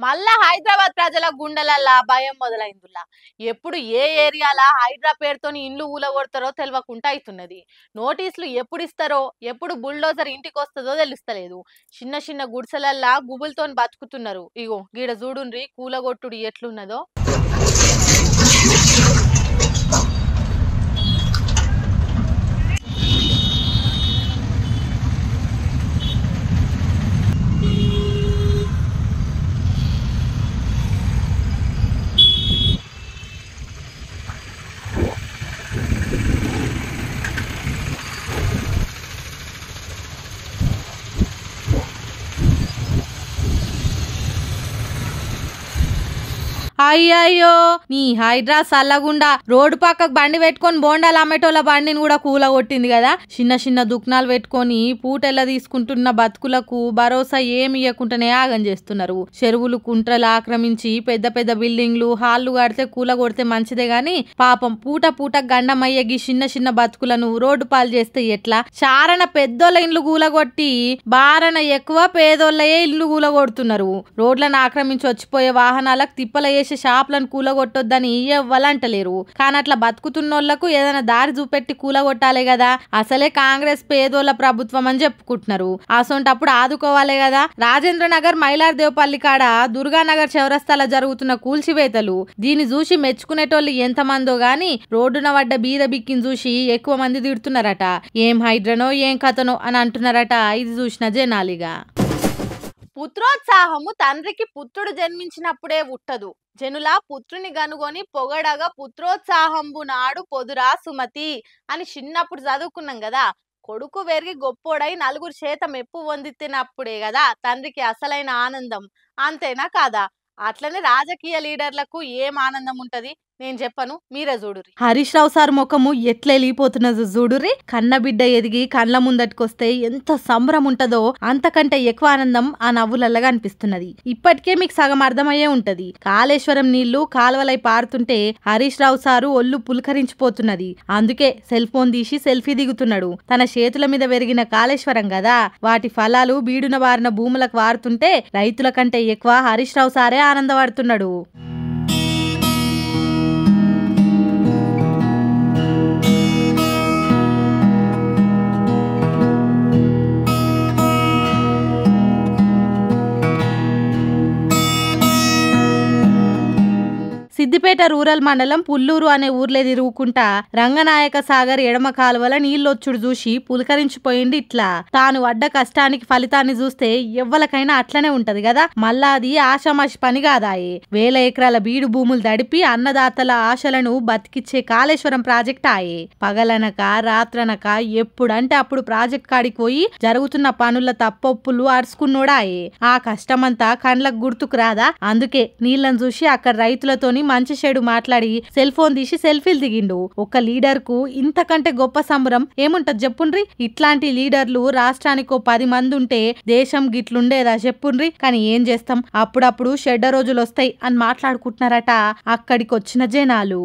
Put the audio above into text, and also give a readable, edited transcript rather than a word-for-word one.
మళ్ళా హైదరాబాద్ ప్రజల గుండెలల్లా భయం మొదలైందిలా. ఎప్పుడు ఏ ఏరియాల హైడ్రా పేరుతోని ఇండ్లు ఊలగొడతారో తెలవకుండా అవుతున్నది. నోటీసులు ఎప్పుడు ఇస్తారో, ఎప్పుడు బుల్డోజర్ ఇంటికి వస్తుందో తెలుస్తలేదు. చిన్న చిన్న గుడిసెలల్లా గుబులతోని బతుకుతున్నారు. ఇగో గీడ చూడుండ్రి కూలగొట్టుడు ఎట్లున్నదో. అయ్యయ్యో నీ హైడ్రా సల్లగుండా రోడ్డు పక్కకు బండి పెట్టుకొని బోండాలు అమ్మేటోళ్ళ బండిని కూడా కూలగొట్టింది కదా. చిన్న చిన్న దుకాణాలు పెట్టుకొని పూటెల్ల తీసుకుంటున్న బతుకులకు భరోసా ఏమి ఇవ్వకుండానే ఆగం చేస్తున్నారు. చెరువులు కుంట్రలు ఆక్రమించి పెద్ద పెద్ద బిల్డింగ్లు హాళ్లు కడితే కూలగొడితే మంచిదే గాని పాపం పూట పూట గండమయ్యగి చిన్న చిన్న బతుకులను రోడ్డు పాలు చేస్తే ఎట్లా? చారణ పెద్దోళ్ళ ఇండ్లు కూలగొట్టి బారణ ఎక్కువ పేదోళ్ళయే ఇల్లు కూలగొడుతున్నారు. రోడ్లను ఆక్రమించి వచ్చిపోయే వాహనాలకు తిప్పల షాపులను కూలగొట్టొద్దని ఎవ్వలంటలేరు. కానీ అట్లా బతుకుతున్నోళ్లకు ఏదైనా దారి చూపెట్టి కూలగొట్టాలే కదా. అసలే కాంగ్రెస్ పేదోళ్ల ప్రభుత్వం అని చెప్పుకుంటున్నారు. అసొంటప్పుడు ఆదుకోవాలే కదా. రాజేంద్ర నగర్ మైలార్దేవపల్లి కాడ దుర్గానగర్ చౌరస్తాలో జరుగుతున్న కూల్చివేతలు దీన్ని చూసి మెచ్చుకునేటోళ్ళు ఎంతమందో గాని రోడ్డున పడ్డ బీద బిక్కిని చూసి ఎక్కువ మంది తిడుతున్నారట. ఏం హైడ్రనో ఏం కథనో అని అంటున్నారట ఇది చూసిన జనాలిగా. పుత్రోత్సాహము తండ్రికి పుత్రుడు జన్మించినప్పుడే ఉట్టదు. జనుల పుత్రుని గనుగొని పొగడగా పుత్రోత్సాహంబు నాడు పొదురా సుమతి అని చిన్నప్పుడు చదువుకున్నాం కదా. కొడుకు పెరిగి గొప్పోడై నలుగురు చేత మెప్పు పొందితినప్పుడే కదా తండ్రికి అసలైన ఆనందం. అంతేనా కాదా? అట్లనే రాజకీయ లీడర్లకు ఏం ఆనందం ఉంటది నేను చెప్పను, మీరే చూడుర్రి. హరీష్ రావు సార్ ముఖము ఎట్లా వెళ్ళిపోతున్నదో చూడుర్రి. కన్న బిడ్డ ఎదిగి కళ్ళ ముందటికొస్తే ఎంత సంబరం ఉంటదో అంతకంటే ఎక్కువ ఆనందం ఆ నవ్వులల్లగా అనిపిస్తున్నది. ఇప్పటికే మీకు సగం అర్థమయ్యే ఉంటది. కాళేశ్వరం నీళ్లు కాలువలై పారుతుంటే హరీష్ రావు సారు ఒళ్ళు పులకరించిపోతున్నది. అందుకే సెల్ ఫోన్ తీసి సెల్ఫీ దిగుతున్నాడు. తన చేతుల మీద పెరిగిన కాళేశ్వరం కదా, వాటి ఫలాలు బీడున బారిన భూములకు వారుతుంటే రైతుల కంటే ఎక్కువ హరీష్ రావు సారే ఆనందపడుతున్నాడు. సిద్దిపేట రూరల్ మండలం పుల్లూరు అనే ఊర్లే తిరుగుకుంటా రంగనాయక సాగర్ ఎడమ కాలువల నీళ్ళొచ్చుడు చూసి పులకరించిపోయింది. ఇట్లా తాను పడ్డ కష్టానికి ఫలితాన్ని చూస్తే ఎవ్వలకైనా అట్లనే ఉంటది కదా. మళ్ళా అది ఆషామాషి పని కాదాయే. వేల ఎకరాల బీడు భూములు దడిపి అన్నదాతల ఆశలను బతికిచ్చే కాళేశ్వరం ప్రాజెక్ట్ ఆయే. పగలనక రాత్రనక ఎప్పుడంటే అప్పుడు ప్రాజెక్ట్ కాడికి పోయి జరుగుతున్న పనుల తప్పొప్పులు అరుచుకున్నోడాయే. ఆ కష్టమంతా కండ్లకు గుర్తుకు రాదా? అందుకే నీళ్లను చూసి అక్కడ రైతులతోని మంచి చెడు మాట్లాడి సెల్ ఫోన్ తీసి సెల్ఫీలు దిగిండు. ఒక లీడర్ కు ఇంతకంటే గొప్ప సంబరం ఏముంటది చెప్పుండ్రి. ఇట్లాంటి లీడర్లు రాష్ట్రానికి 10 మంది ఉంటే దేశం గిట్లుండేదా చెప్పుండ్రి. కానీ ఏం చేస్తాం, అప్పుడప్పుడు చెడ్డ రోజులు వస్తాయి అని మాట్లాడుకుంటున్నారట అక్కడికి వచ్చిన జనాలు.